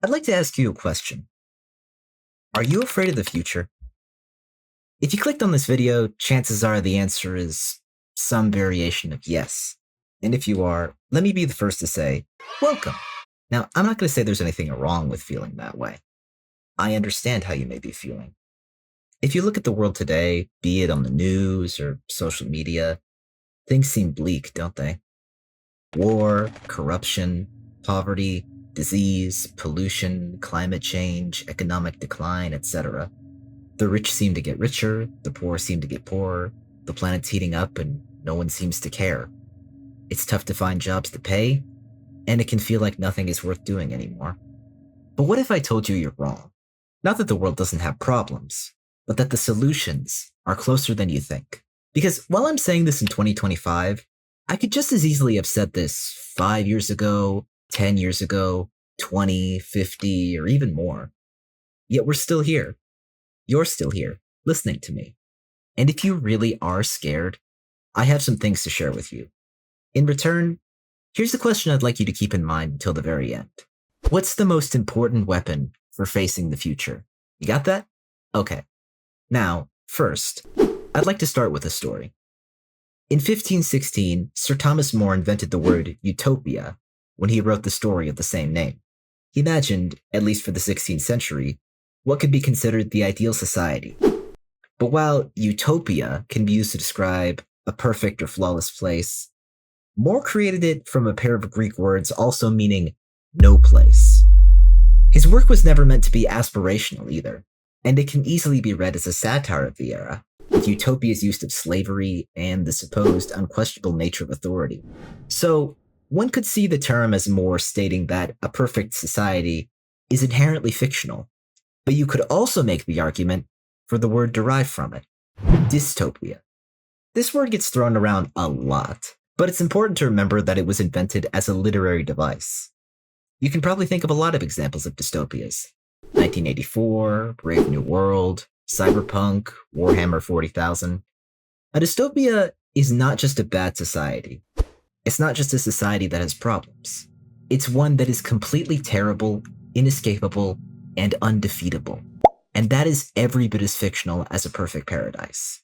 I'd like to ask you a question. Are you afraid of the future? If you clicked on this video, chances are the answer is some variation of yes. And if you are, let me be the first to say, welcome. Now, I'm not going to say there's anything wrong with feeling that way. I understand how you may be feeling. If you look at the world today, be it on the news or social media, things seem bleak, don't they? War, corruption, poverty, disease, pollution, climate change, economic decline, etc. The rich seem to get richer, the poor seem to get poorer, the planet's heating up and no one seems to care. It's tough to find jobs to pay, and it can feel like nothing is worth doing anymore. But what if I told you you're wrong? Not that the world doesn't have problems, but that the solutions are closer than you think. Because while I'm saying this in 2025, I could just as easily have said this 5 years ago, 10 years ago, 20, 50, or even more. Yet we're still here. You're still here, listening to me. And if you really are scared, I have some things to share with you. In return, here's the question I'd like you to keep in mind until the very end. What's the most important weapon for facing the future? You got that? Okay. Now, first, I'd like to start with a story. In 1516, Sir Thomas More invented the word Utopia when he wrote the story of the same name. He imagined, at least for the 16th century, what could be considered the ideal society. But while Utopia can be used to describe a perfect or flawless place, More created it from a pair of Greek words also meaning no place. His work was never meant to be aspirational either, and it can easily be read as a satire of the era, with Utopia's use of slavery and the supposed unquestionable nature of authority. So, one could see the term as more stating that a perfect society is inherently fictional, but you could also make the argument for the word derived from it, dystopia. This word gets thrown around a lot, but it's important to remember that it was invented as a literary device. You can probably think of a lot of examples of dystopias. 1984, Brave New World, Cyberpunk, Warhammer 40,000. A dystopia is not just a bad society. It's not just a society that has problems. It's one that is completely terrible, inescapable, and undefeatable. And that is every bit as fictional as a perfect paradise.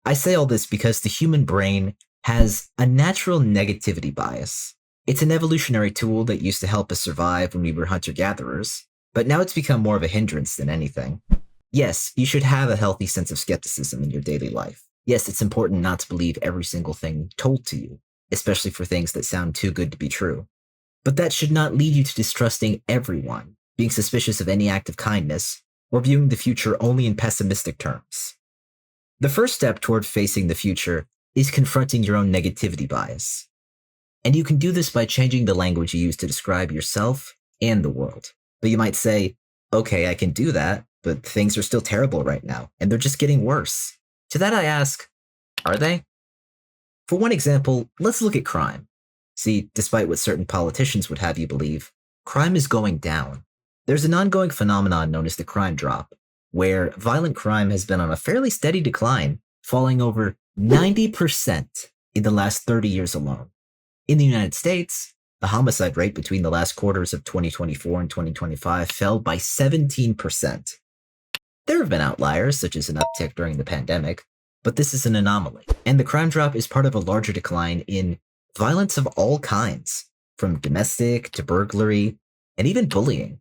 I say all this because the human brain has a natural negativity bias. It's an evolutionary tool that used to help us survive when we were hunter-gatherers, but now it's become more of a hindrance than anything. Yes, you should have a healthy sense of skepticism in your daily life. Yes, it's important not to believe every single thing told to you, especially for things that sound too good to be true. But that should not lead you to distrusting everyone, being suspicious of any act of kindness, or viewing the future only in pessimistic terms. The first step toward facing the future is confronting your own negativity bias. And you can do this by changing the language you use to describe yourself and the world. But you might say, okay, I can do that, but things are still terrible right now, and they're just getting worse. To that I ask, are they? For one example, let's look at crime. See, despite what certain politicians would have you believe, crime is going down. There's an ongoing phenomenon known as the crime drop, where violent crime has been on a fairly steady decline, falling over 90% in the last 30 years alone. In the United States, the homicide rate between the last quarters of 2024 and 2025 fell by 17%. There have been outliers, such as an uptick during the pandemic, but this is an anomaly. And the crime drop is part of a larger decline in violence of all kinds, from domestic to burglary, and even bullying.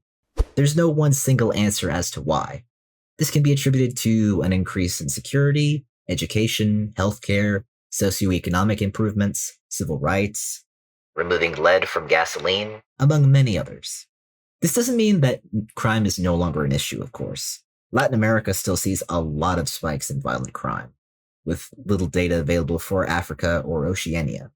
There's no one single answer as to why. This can be attributed to an increase in security, education, healthcare, socioeconomic improvements, civil rights, removing lead from gasoline, among many others. This doesn't mean that crime is no longer an issue, of course. Latin America still sees a lot of spikes in violent crime, with little data available for Africa or Oceania.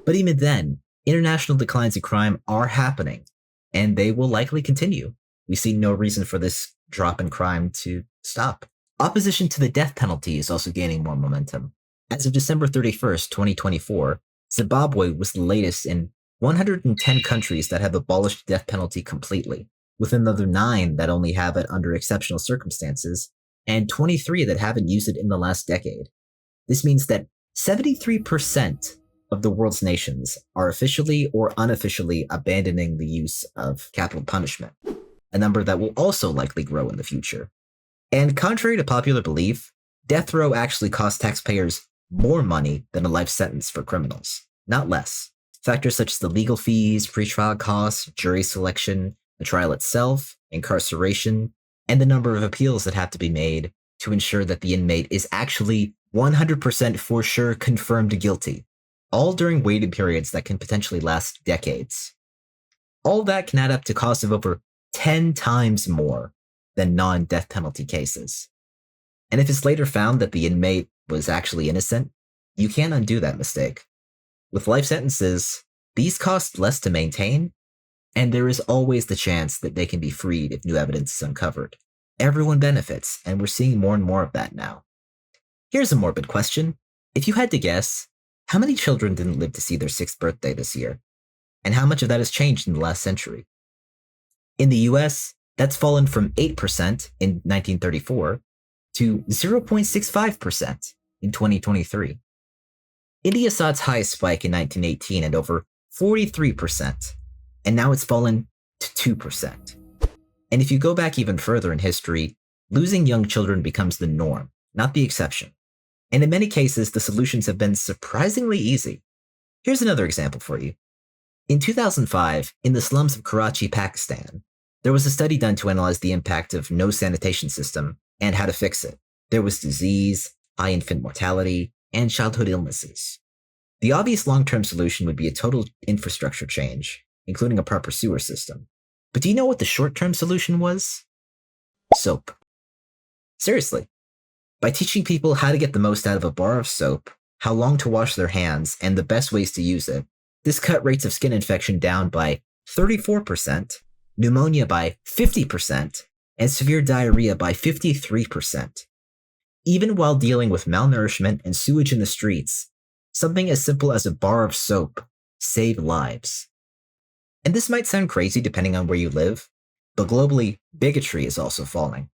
But even then, international declines in crime are happening, and they will likely continue. We see no reason for this drop in crime to stop. Opposition to the death penalty is also gaining more momentum. As of December 31st, 2024, Zimbabwe was the latest in 110 countries that have abolished the death penalty completely, with another 9 that only have it under exceptional circumstances, and 23 that haven't used it in the last decade. This means that 73% of the world's nations are officially or unofficially abandoning the use of capital punishment. a number that will also likely grow in the future. And contrary to popular belief, death row actually costs taxpayers more money than a life sentence for criminals, not less. Factors such as the legal fees, pretrial costs, jury selection, the trial itself, incarceration, and the number of appeals that have to be made to ensure that the inmate is actually 100% for sure confirmed guilty, all during waiting periods that can potentially last decades. All that can add up to costs of over 10 times more than non-death penalty cases. And if it's later found that the inmate was actually innocent, you can't undo that mistake. With life sentences, these cost less to maintain, and there is always the chance that they can be freed if new evidence is uncovered. Everyone benefits, and we're seeing more and more of that now. Here's a morbid question. If you had to guess, how many children didn't live to see their 6th birthday this year? And how much of that has changed in the last century? In the US, that's fallen from 8% in 1934 to 0.65% in 2023. India saw its highest spike in 1918 at over 43%, and now it's fallen to 2%. And if you go back even further in history, losing young children becomes the norm, not the exception. And in many cases, the solutions have been surprisingly easy. Here's another example for you. In 2005, in the slums of Karachi, Pakistan, there was a study done to analyze the impact of no sanitation system and how to fix it. There was disease, high infant mortality, and childhood illnesses. The obvious long-term solution would be a total infrastructure change, including a proper sewer system. But do you know what the short-term solution was? Soap. Seriously. By teaching people how to get the most out of a bar of soap, how long to wash their hands, and the best ways to use it, this cut rates of skin infection down by 34%, pneumonia by 50%, and severe diarrhea by 53%. Even while dealing with malnourishment and sewage in the streets, something as simple as a bar of soap saved lives. And this might sound crazy depending on where you live, but globally, bigotry is also falling.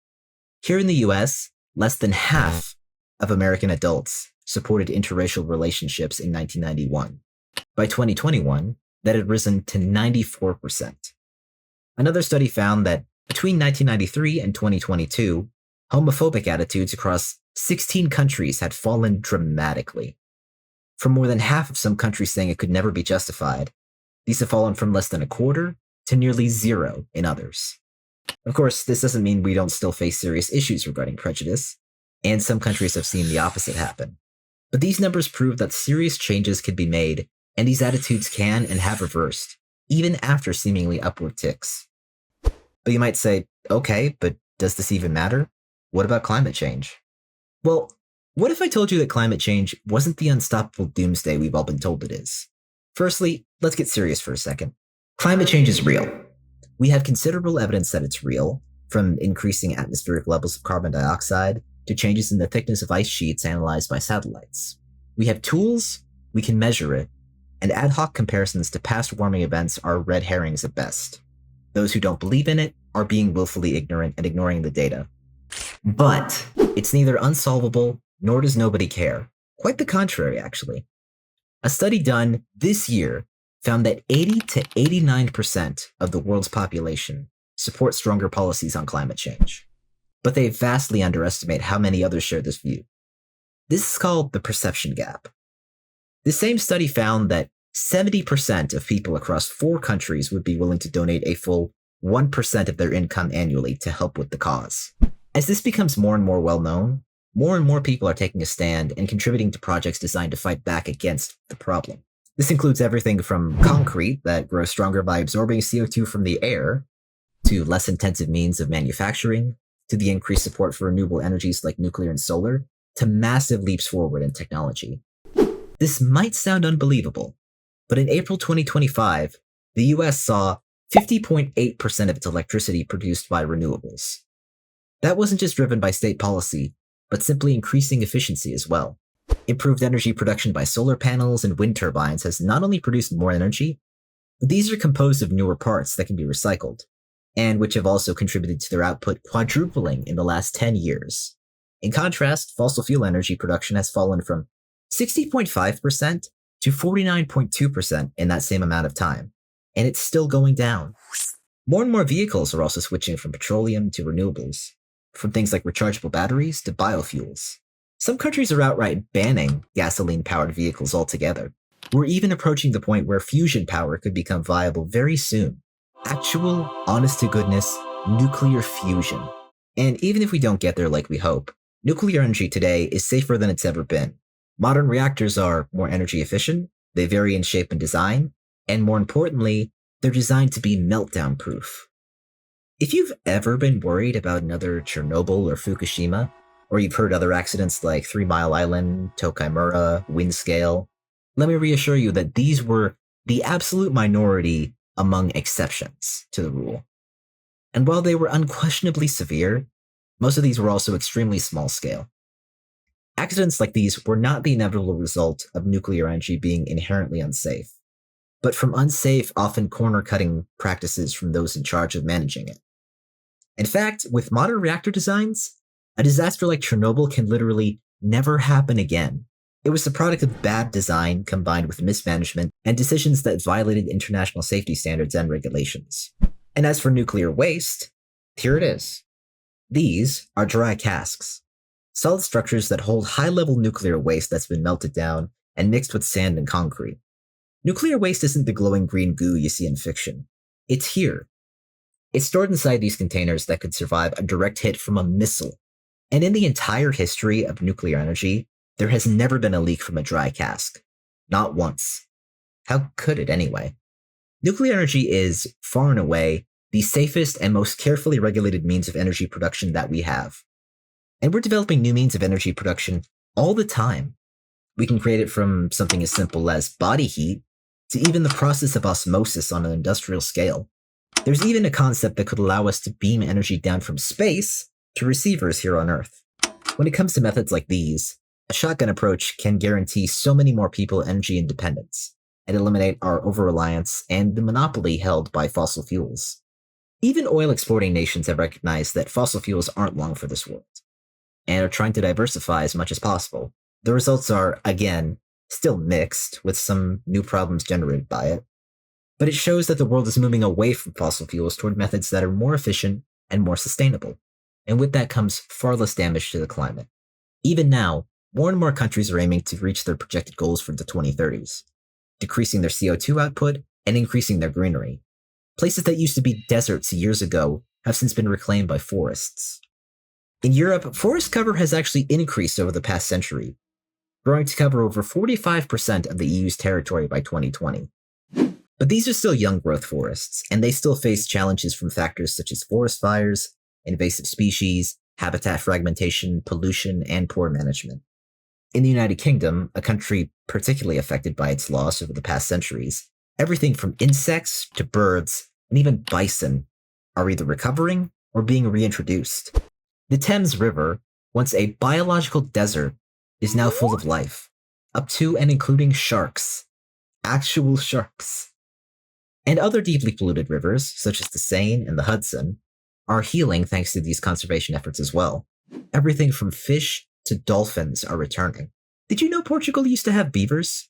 Here in the US, less than half of American adults supported interracial relationships in 1991. By 2021, that had risen to 94%. Another study found that between 1993 and 2022, homophobic attitudes across 16 countries had fallen dramatically. From more than half of some countries saying it could never be justified, these have fallen from less than a quarter to nearly zero in others. Of course, this doesn't mean we don't still face serious issues regarding prejudice, and some countries have seen the opposite happen. But these numbers prove that serious changes can be made, and these attitudes can and have reversed, even after seemingly upward ticks. But you might say, okay, but does this even matter? What about climate change? Well, what if I told you that climate change wasn't the unstoppable doomsday we've all been told it is? Firstly, let's get serious for a second. Climate change is real. We have considerable evidence that it's real, from increasing atmospheric levels of carbon dioxide to changes in the thickness of ice sheets analyzed by satellites. We have tools, we can measure it, and ad hoc comparisons to past warming events are red herrings at best. Those who don't believe in it are being willfully ignorant and ignoring the data. But it's neither unsolvable nor does nobody care. Quite the contrary, actually. A study done this year found that 80 to 89% of the world's population support stronger policies on climate change. But they vastly underestimate how many others share this view. This is called the perception gap. The same study found that 70% of people across 4 countries would be willing to donate a full 1% of their income annually to help with the cause. As this becomes more and more well-known, more and more people are taking a stand and contributing to projects designed to fight back against the problem. This includes everything from concrete that grows stronger by absorbing CO2 from the air, to less intensive means of manufacturing, to the increased support for renewable energies like nuclear and solar, to massive leaps forward in technology. This might sound unbelievable, but in April 2025, the US saw 50.8% of its electricity produced by renewables. That wasn't just driven by state policy, but simply increasing efficiency as well. Improved energy production by solar panels and wind turbines has not only produced more energy, but these are composed of newer parts that can be recycled, and which have also contributed to their output quadrupling in the last 10 years. In contrast, fossil fuel energy production has fallen from 60.5% to 49.2% in that same amount of time, and it's still going down. More and more vehicles are also switching from petroleum to renewables, from things like rechargeable batteries to biofuels. Some countries are outright banning gasoline-powered vehicles altogether. We're even approaching the point where fusion power could become viable very soon. Actual, honest-to-goodness, nuclear fusion. And even if we don't get there like we hope, nuclear energy today is safer than it's ever been. Modern reactors are more energy efficient, they vary in shape and design, and more importantly, they're designed to be meltdown-proof. If you've ever been worried about another Chernobyl or Fukushima, or you've heard other accidents like 3 Mile Island, Tokaimura, Windscale, let me reassure you that these were the absolute minority among exceptions to the rule. And while they were unquestionably severe, most of these were also extremely small scale. Accidents like these were not the inevitable result of nuclear energy being inherently unsafe, but from unsafe, often corner-cutting practices from those in charge of managing it. In fact, with modern reactor designs, a disaster like Chernobyl can literally never happen again. It was the product of bad design combined with mismanagement and decisions that violated international safety standards and regulations. And as for nuclear waste, here it is. These are dry casks, solid structures that hold high-level nuclear waste that's been melted down and mixed with sand and concrete. Nuclear waste isn't the glowing green goo you see in fiction. It's here. It's stored inside these containers that could survive a direct hit from a missile. And in the entire history of nuclear energy, there has never been a leak from a dry cask. Not once. How could it anyway? Nuclear energy is, far and away, the safest and most carefully regulated means of energy production that we have. And we're developing new means of energy production all the time. We can create it from something as simple as body heat to even the process of osmosis on an industrial scale. There's even a concept that could allow us to beam energy down from space to receivers here on Earth. When it comes to methods like these, a shotgun approach can guarantee so many more people energy independence and eliminate our over-reliance and the monopoly held by fossil fuels. Even oil-exporting nations have recognized that fossil fuels aren't long for this world, and are trying to diversify as much as possible. The results are, again, still mixed, with some new problems generated by it, but it shows that the world is moving away from fossil fuels toward methods that are more efficient and more sustainable, and with that comes far less damage to the climate. Even now, more and more countries are aiming to reach their projected goals for the 2030s, decreasing their CO2 output and increasing their greenery. Places that used to be deserts years ago have since been reclaimed by forests. In Europe, forest cover has actually increased over the past century, growing to cover over 45% of the EU's territory by 2020. But these are still young growth forests, and they still face challenges from factors such as forest fires, invasive species, habitat fragmentation, pollution, and poor management. In the United Kingdom, a country particularly affected by its loss over the past centuries, everything from insects to birds and even bison are either recovering or being reintroduced. The Thames River, once a biological desert, is now full of life, up to and including sharks. Actual sharks. And other deeply polluted rivers, such as the Seine and the Hudson, are healing thanks to these conservation efforts as well. Everything from fish to dolphins are returning. Did you know Portugal used to have beavers?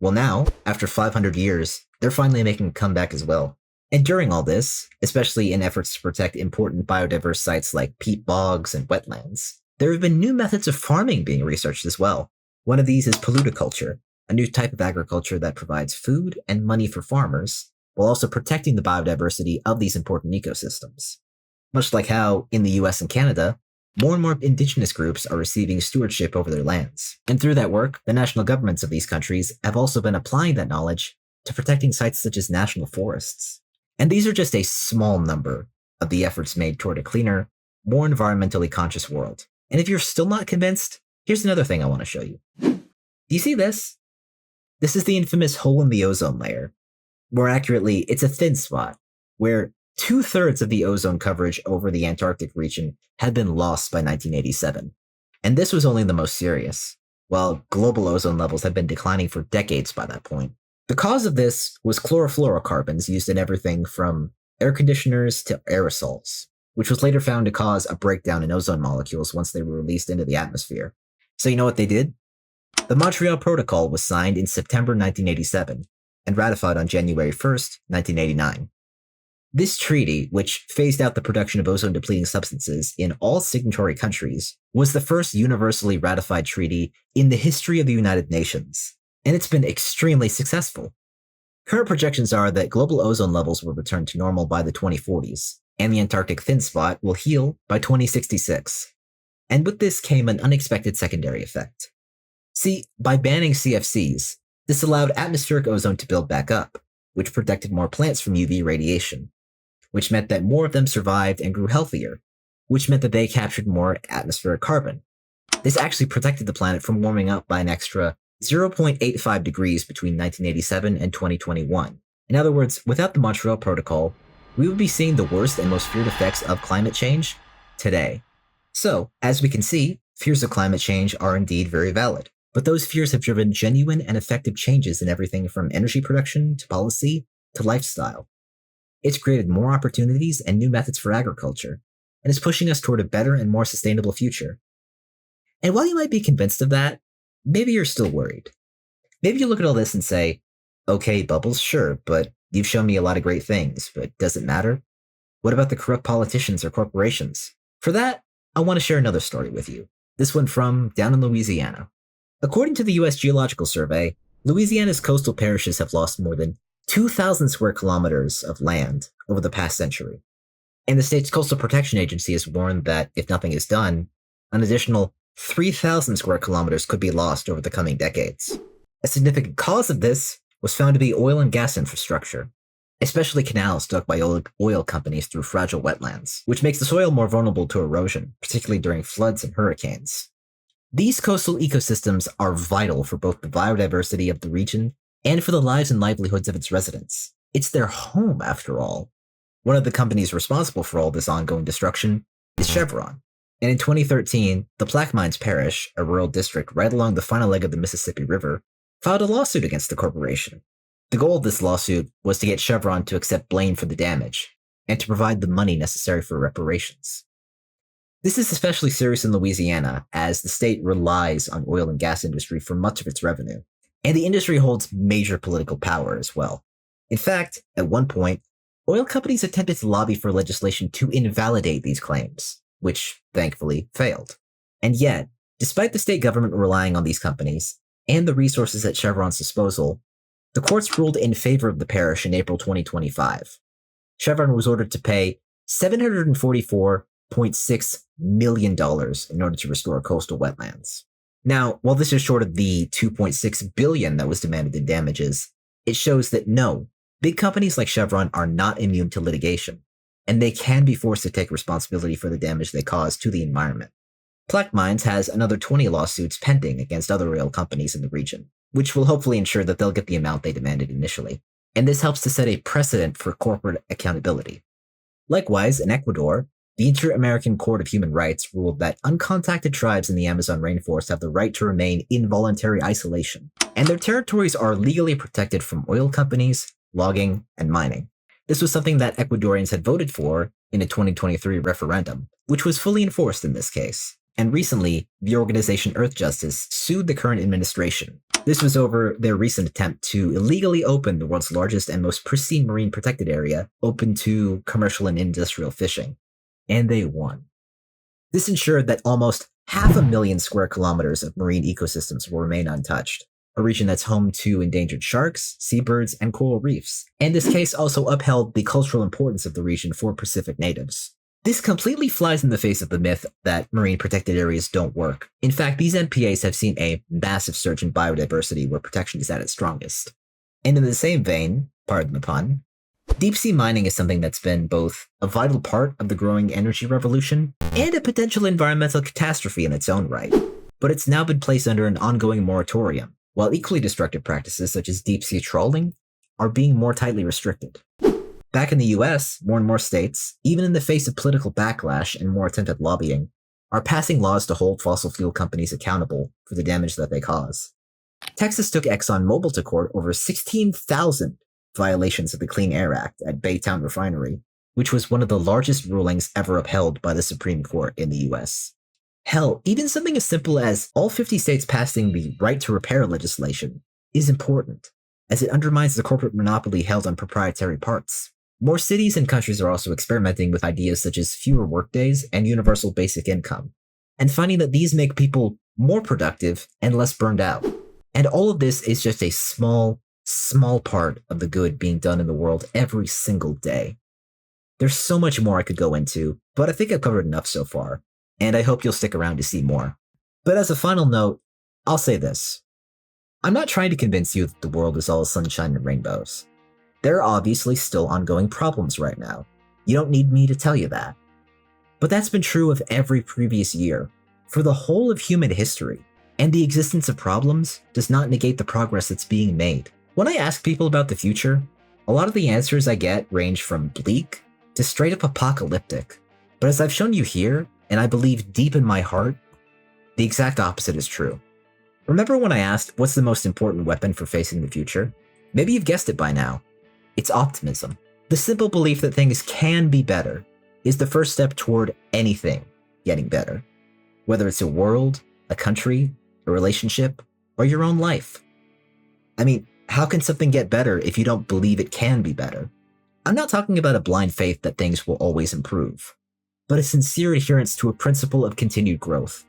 Well now, after 500 years, they're finally making a comeback as well. And during all this, especially in efforts to protect important biodiverse sites like peat bogs and wetlands, there have been new methods of farming being researched as well. One of these is pollutoculture, a new type of agriculture that provides food and money for farmers, while also protecting the biodiversity of these important ecosystems. Much like how, in the US and Canada, more and more indigenous groups are receiving stewardship over their lands. And through that work, the national governments of these countries have also been applying that knowledge to protecting sites such as national forests. And these are just a small number of the efforts made toward a cleaner, more environmentally conscious world. And if you're still not convinced, here's another thing I want to show you. Do you see this? This is the infamous hole in the ozone layer. More accurately, it's a thin spot, where 2/3 of the ozone coverage over the Antarctic region had been lost by 1987. And this was only the most serious, while global ozone levels had been declining for decades by that point. The cause of this was chlorofluorocarbons used in everything from air conditioners to aerosols, which was later found to cause a breakdown in ozone molecules once they were released into the atmosphere. So you know what they did? The Montreal Protocol was signed in September 1987 and ratified on January 1st, 1989. This treaty, which phased out the production of ozone-depleting substances in all signatory countries, was the first universally ratified treaty in the history of the United Nations, and it's been extremely successful. Current projections are that global ozone levels will return to normal by the 2040s, and the Antarctic thin spot will heal by 2066. And with this came an unexpected secondary effect. See, by banning CFCs, this allowed atmospheric ozone to build back up, which protected more plants from UV radiation, which meant that more of them survived and grew healthier, which meant that they captured more atmospheric carbon. This actually protected the planet from warming up by an extra 0.85 degrees between 1987 and 2021. In other words, without the Montreal Protocol, we would be seeing the worst and most feared effects of climate change today. So, as we can see, fears of climate change are indeed very valid, but those fears have driven genuine and effective changes in everything from energy production to policy to lifestyle. It's created more opportunities and new methods for agriculture, and is pushing us toward a better and more sustainable future. And while you might be convinced of that, maybe you're still worried. Maybe you look at all this and say, okay, Bubbles, sure, but you've shown me a lot of great things, but does it matter? What about the corrupt politicians or corporations? For that, I want to share another story with you. This one from down in Louisiana. According to the US Geological Survey, Louisiana's coastal parishes have lost more than 2,000 square kilometers of land over the past century. And the state's Coastal Protection Agency has warned that if nothing is done, an additional 3,000 square kilometers could be lost over the coming decades. A significant cause of this was found to be oil and gas infrastructure, especially canals dug by oil companies through fragile wetlands, which makes the soil more vulnerable to erosion, particularly during floods and hurricanes. These coastal ecosystems are vital for both the biodiversity of the region and for the lives and livelihoods of its residents. It's their home, after all. One of the companies responsible for all this ongoing destruction is Chevron. And in 2013, the Plaquemines Parish, a rural district right along the final leg of the Mississippi River, filed a lawsuit against the corporation. The goal of this lawsuit was to get Chevron to accept blame for the damage and to provide the money necessary for reparations. This is especially serious in Louisiana, as the state relies on oil and gas industry for much of its revenue, and the industry holds major political power as well. In fact, at one point, oil companies attempted to lobby for legislation to invalidate these claims, which thankfully failed. And yet, despite the state government relying on these companies and the resources at Chevron's disposal, the courts ruled in favor of the parish in April 2025. Chevron was ordered to pay $744.6 million in order to restore coastal wetlands. Now, while this is short of the $2.6 billion that was demanded in damages, it shows that no, big companies like Chevron are not immune to litigation, and they can be forced to take responsibility for the damage they cause to the environment. Plaquemines has another 20 lawsuits pending against other oil companies in the region, which will hopefully ensure that they'll get the amount they demanded initially. And this helps to set a precedent for corporate accountability. Likewise, in Ecuador, the Inter-American Court of Human Rights ruled that uncontacted tribes in the Amazon rainforest have the right to remain in voluntary isolation, and their territories are legally protected from oil companies, logging, and mining. This was something that Ecuadorians had voted for in a 2023 referendum, which was fully enforced in this case. And recently, the organization Earth Justice sued the current administration. This was over their recent attempt to illegally open the world's largest and most pristine marine protected area open to commercial and industrial fishing. And they won. This ensured that almost 500,000 square kilometers of marine ecosystems will remain untouched, a region that's home to endangered sharks, seabirds, and coral reefs. And this case also upheld the cultural importance of the region for Pacific natives. This completely flies in the face of the myth that marine protected areas don't work. In fact, these MPAs have seen a massive surge in biodiversity where protection is at its strongest. And in the same vein, pardon the pun, deep-sea mining is something that's been both a vital part of the growing energy revolution and a potential environmental catastrophe in its own right. But it's now been placed under an ongoing moratorium, while equally destructive practices such as deep-sea trawling are being more tightly restricted. Back in the US, more and more states, even in the face of political backlash and more attempted lobbying, are passing laws to hold fossil fuel companies accountable for the damage that they cause. Texas took ExxonMobil to court over 16,000 violations of the Clean Air Act at Baytown Refinery, which was one of the largest rulings ever upheld by the Supreme Court in the US. Hell, even something as simple as all 50 states passing the right to repair legislation is important, as it undermines the corporate monopoly held on proprietary parts. More cities and countries are also experimenting with ideas such as fewer workdays and universal basic income, and finding that these make people more productive and less burned out. And all of this is just a small part of the good being done in the world every single day. There's so much more I could go into, but I think I've covered enough so far, and I hope you'll stick around to see more. But as a final note, I'll say this. I'm not trying to convince you that the world is all sunshine and rainbows. There are obviously still ongoing problems right now. You don't need me to tell you that. But that's been true of every previous year, for the whole of human history, and the existence of problems does not negate the progress that's being made. When I ask people about the future, a lot of the answers I get range from bleak to straight up apocalyptic. But as I've shown you here, and I believe deep in my heart, the exact opposite is true. Remember when I asked what's the most important weapon for facing the future? Maybe you've guessed it by now. It's optimism. The simple belief that things can be better is the first step toward anything getting better. Whether it's a world, a country, a relationship, or your own life. I mean, how can something get better if you don't believe it can be better? I'm not talking about a blind faith that things will always improve, but a sincere adherence to a principle of continued growth.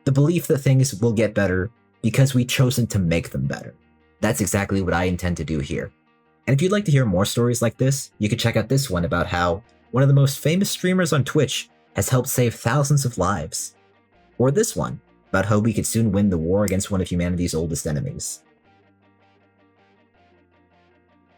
The belief that things will get better because we've chosen to make them better. That's exactly what I intend to do here. And if you'd like to hear more stories like this, you can check out this one about how one of the most famous streamers on Twitch has helped save thousands of lives. Or this one, about how we could soon win the war against one of humanity's oldest enemies.